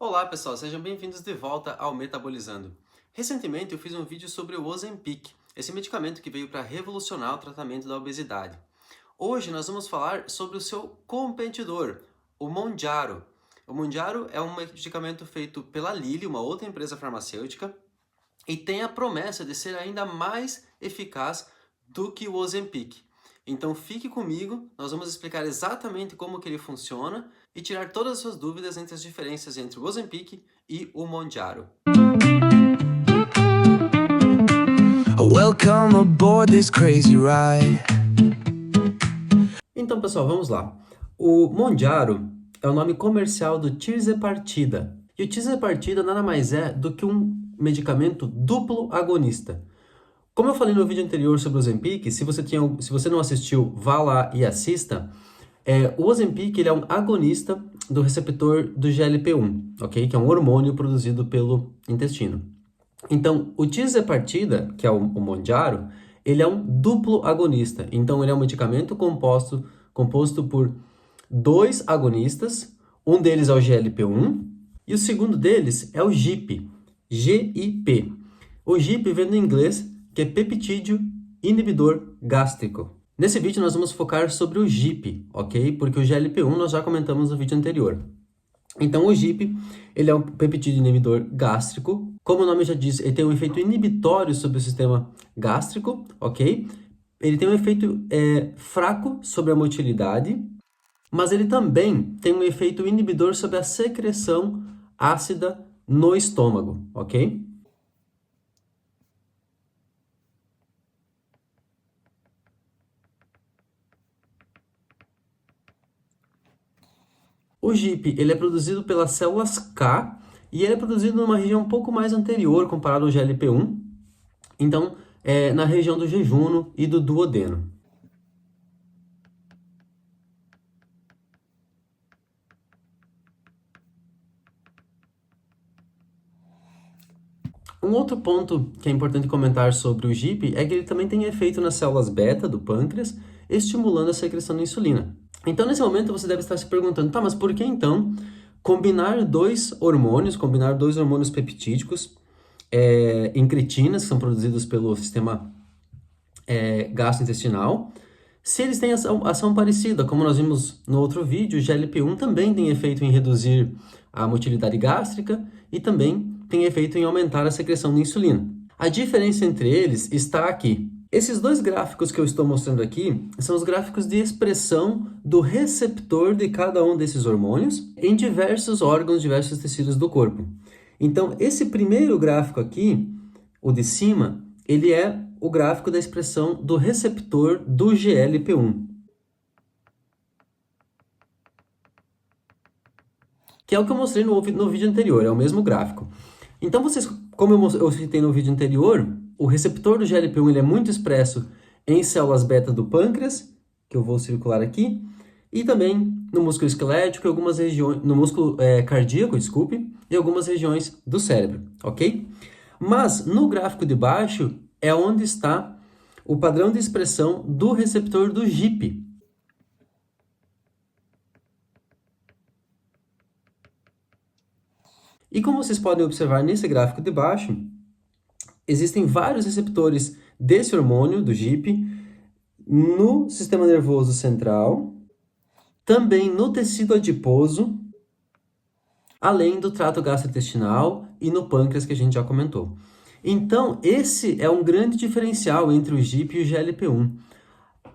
Olá pessoal, sejam bem-vindos de volta ao Metabolizando. Recentemente eu fiz um vídeo sobre o Ozempic, esse medicamento que veio para revolucionar o tratamento da obesidade. Hoje nós vamos falar sobre o seu competidor, o Mounjaro. O Mounjaro é um medicamento feito pela Lilly, uma outra empresa farmacêutica, e tem a promessa de ser ainda mais eficaz do que o Ozempic. Então fique comigo, nós vamos explicar exatamente como que ele funciona e tirar todas as suas dúvidas entre as diferenças entre o Ozempic e o Mounjaro. Welcome aboard this crazy ride. Então pessoal, vamos lá. O Mounjaro é o nome comercial do tirzepatida. E o tirzepatida nada mais é do que um medicamento duplo agonista. Como eu falei no vídeo anterior sobre o Ozempic, se você não assistiu, vá lá e assista. O Ozempic ele é um agonista do receptor do GLP-1, ok? Que é um hormônio produzido pelo intestino. Então, o tirzepatida, que é o Mounjaro, ele é um duplo agonista. Então, ele é um medicamento composto por dois agonistas. Um deles é o GLP-1 e o segundo deles é o GIP, GIP. O GIP vem do inglês, que é peptídeo inibidor gástrico. Nesse vídeo nós vamos focar sobre o GIP, ok? Porque o GLP-1 nós já comentamos no vídeo anterior. Então o GIP, ele é um peptídeo inibidor gástrico. Como o nome já diz, ele tem um efeito inibitório sobre o sistema gástrico, ok? Ele tem um efeito fraco sobre a motilidade, mas ele também tem um efeito inibidor sobre a secreção ácida no estômago, ok? O GIP ele é produzido pelas células K e ele é produzido numa região um pouco mais anterior comparado ao GLP-1, então na região do jejuno e do duodeno. Um outro ponto que é importante comentar sobre o GIP é que ele também tem efeito nas células beta do pâncreas, estimulando a secreção de insulina. Então, nesse momento, você deve estar se perguntando, tá, mas por que então combinar dois hormônios peptídicos, incretinas, que são produzidos pelo sistema gastrointestinal, se eles têm ação parecida? Como nós vimos no outro vídeo, o GLP-1 também tem efeito em reduzir a motilidade gástrica e também tem efeito em aumentar a secreção de insulina. A diferença entre eles está aqui. Esses dois gráficos que eu estou mostrando aqui são os gráficos de expressão do receptor de cada um desses hormônios em diversos órgãos, diversos tecidos do corpo. Então, esse primeiro gráfico aqui, o de cima, ele é o gráfico da expressão do receptor do GLP-1. Que é o que eu mostrei no vídeo anterior, é o mesmo gráfico. Então, como eu citei no vídeo anterior, o receptor do GLP-1 ele é muito expresso em células beta do pâncreas, que eu vou circular aqui, e também no músculo esquelético, algumas regiões, no músculo cardíaco, desculpe, e algumas regiões do cérebro, ok? Mas no gráfico de baixo é onde está o padrão de expressão do receptor do GIP. E como vocês podem observar nesse gráfico de baixo, existem vários receptores desse hormônio, do GIP, no sistema nervoso central, também no tecido adiposo, além do trato gastrointestinal e no pâncreas que a gente já comentou. Então, esse é um grande diferencial entre o GIP e o GLP-1.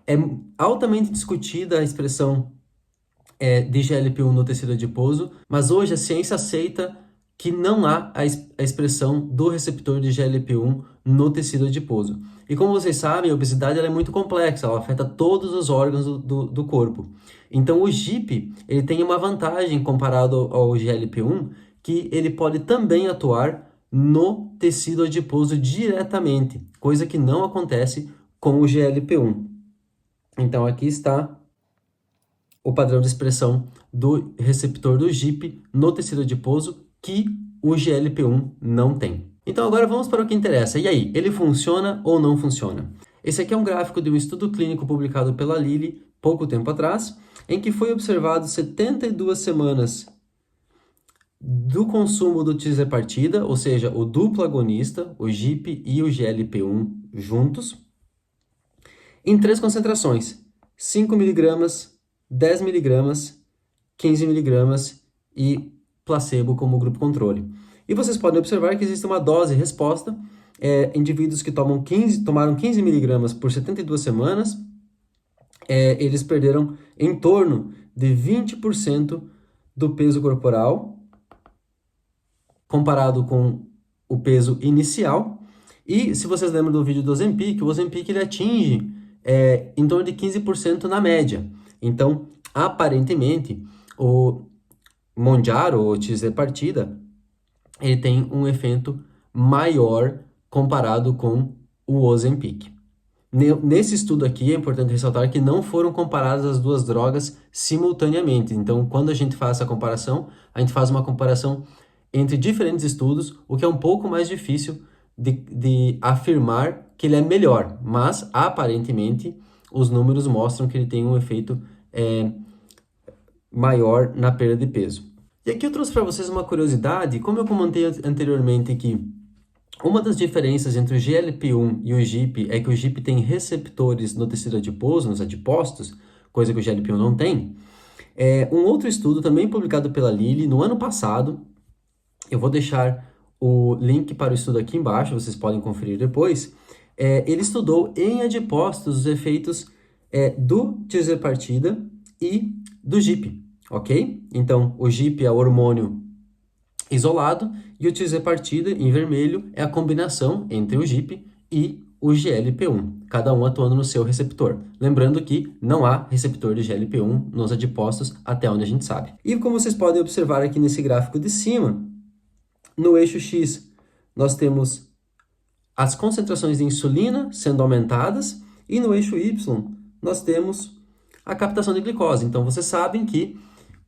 É altamente discutida a expressão de GLP-1 no tecido adiposo, mas hoje a ciência aceita que não há a expressão do receptor de GLP-1 no tecido adiposo. E como vocês sabem, a obesidade ela é muito complexa, ela afeta todos os órgãos do corpo. Então o GIP ele tem uma vantagem comparado ao GLP-1, que ele pode também atuar no tecido adiposo diretamente, coisa que não acontece com o GLP-1. Então aqui está o padrão de expressão do receptor do GIP no tecido adiposo, que o GLP-1 não tem. Então agora vamos para o que interessa. E aí, ele funciona ou não funciona? Esse aqui é um gráfico de um estudo clínico publicado pela Lilly pouco tempo atrás, em que foi observado 72 semanas do consumo do tirzepatida, ou seja, o duplo agonista, o GIP e o GLP-1 juntos, em 3 concentrações, 5 mg, 10 mg, 15 mg e placebo como grupo controle. E vocês podem observar que existe uma dose-resposta, indivíduos que tomaram 15 mg por 72 semanas, eles perderam em torno de 20% do peso corporal, comparado com o peso inicial. E se vocês lembram do vídeo do Ozempic, o Ozempic ele atinge em torno de 15% na média. Então, aparentemente, o Mounjaro, ou tirzepatida, ele tem um efeito maior comparado com o Ozempic. Nesse estudo aqui, é importante ressaltar que não foram comparadas as duas drogas simultaneamente. Então, quando a gente faz essa comparação, a gente faz uma comparação entre diferentes estudos, o que é um pouco mais difícil de afirmar que ele é melhor. Mas, aparentemente, os números mostram que ele tem um efeito maior na perda de peso. E aqui eu trouxe para vocês uma curiosidade, como eu comentei anteriormente que uma das diferenças entre o GLP-1 e o GIP é que o GIP tem receptores no tecido adiposo, nos adipócitos, coisa que o GLP-1 não tem. Um outro estudo, também publicado pela Lilly, no ano passado, eu vou deixar o link para o estudo aqui embaixo, vocês podem conferir depois. Ele estudou em adipócitos os efeitos do tirzepatida e do GIP, ok? Então, o GIP é o hormônio isolado e o tirzepatida, em vermelho, é a combinação entre o GIP e o GLP-1, cada um atuando no seu receptor. Lembrando que não há receptor de GLP-1 nos adipócitos, até onde a gente sabe. E como vocês podem observar aqui nesse gráfico de cima, no eixo X, nós temos as concentrações de insulina sendo aumentadas e no eixo Y, nós temos a captação de glicose. Então, vocês sabem que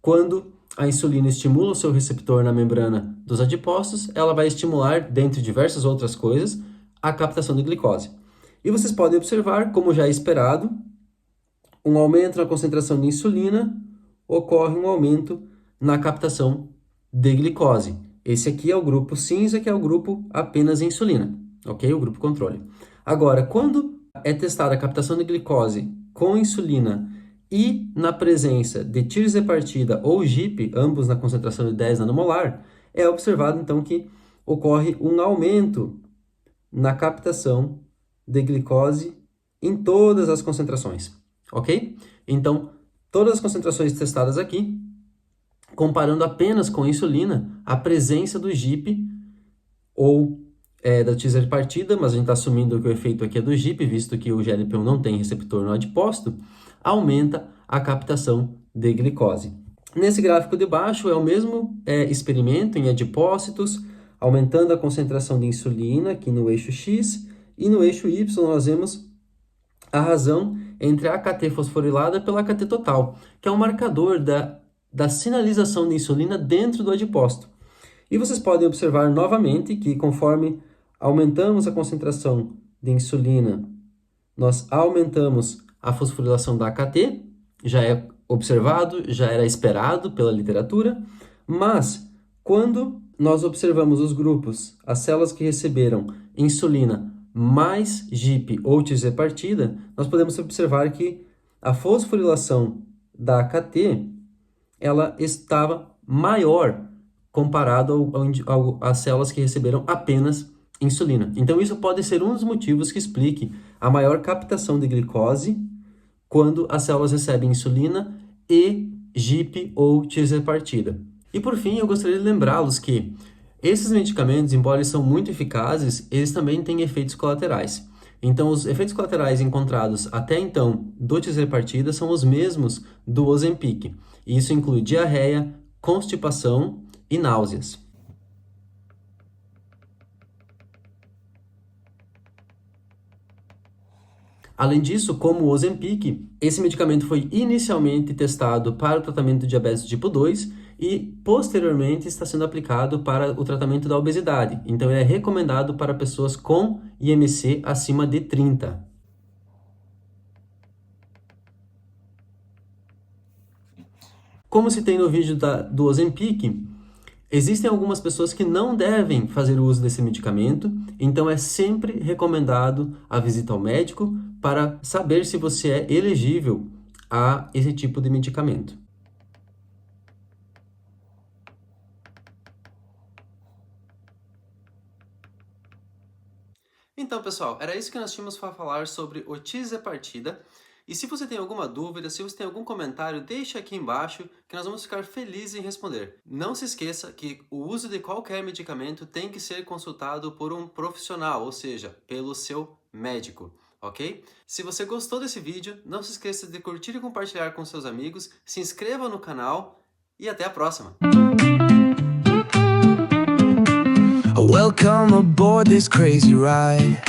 quando a insulina estimula o seu receptor na membrana dos adipócitos, ela vai estimular, dentre diversas outras coisas, a captação de glicose. E vocês podem observar, como já é esperado, um aumento na concentração de insulina, ocorre um aumento na captação de glicose. Esse aqui é o grupo cinza, que é o grupo apenas insulina, ok? O grupo controle. Agora, quando é testada a captação de glicose com insulina e na presença de tirzepatida ou GIP, ambos na concentração de 10 nanomolar, é observado então que ocorre um aumento na captação de glicose em todas as concentrações, ok? Então, todas as concentrações testadas aqui, comparando apenas com a insulina, a presença do GIP ou da tirzepatida, mas a gente está assumindo que o efeito aqui é do GIP, visto que o GLP-1 não tem receptor no adipócito, aumenta a captação de glicose. Nesse gráfico de baixo é o mesmo experimento em adipócitos, aumentando a concentração de insulina aqui no eixo X, e no eixo Y nós vemos a razão entre a AKT fosforilada pela AKT total, que é um marcador da sinalização de insulina dentro do adipócito. E vocês podem observar novamente que conforme aumentamos a concentração de insulina, nós aumentamos a fosforilação da AKT, já é observado, já era esperado pela literatura, mas quando nós observamos os grupos, as células que receberam insulina mais GIP ou tirzepatida, nós podemos observar que a fosforilação da AKT ela estava maior comparado às células que receberam apenas insulina. Então, isso pode ser um dos motivos que explique a maior captação de glicose quando as células recebem insulina e GIP ou tirzepatida. E por fim, eu gostaria de lembrá-los que esses medicamentos, embora eles são muito eficazes, eles também têm efeitos colaterais. Então, os efeitos colaterais encontrados até então do tirzepatida são os mesmos do Ozempic. E isso inclui diarreia, constipação e náuseas. Além disso, como o Ozempic, esse medicamento foi inicialmente testado para o tratamento do diabetes tipo 2 e, posteriormente, está sendo aplicado para o tratamento da obesidade. Então, ele é recomendado para pessoas com IMC acima de 30. Como citei no vídeo do Ozempic, Existem algumas pessoas que não devem fazer uso desse medicamento, então é sempre recomendado a visita ao médico para saber se você é elegível a esse tipo de medicamento. Então, pessoal, era isso que nós tínhamos para falar sobre otites e partida. E se você tem alguma dúvida, se você tem algum comentário, deixe aqui embaixo que nós vamos ficar felizes em responder. Não se esqueça que o uso de qualquer medicamento tem que ser consultado por um profissional, ou seja, pelo seu médico, ok? Se você gostou desse vídeo, não se esqueça de curtir e compartilhar com seus amigos, se inscreva no canal e até a próxima! Welcome aboard this crazy ride.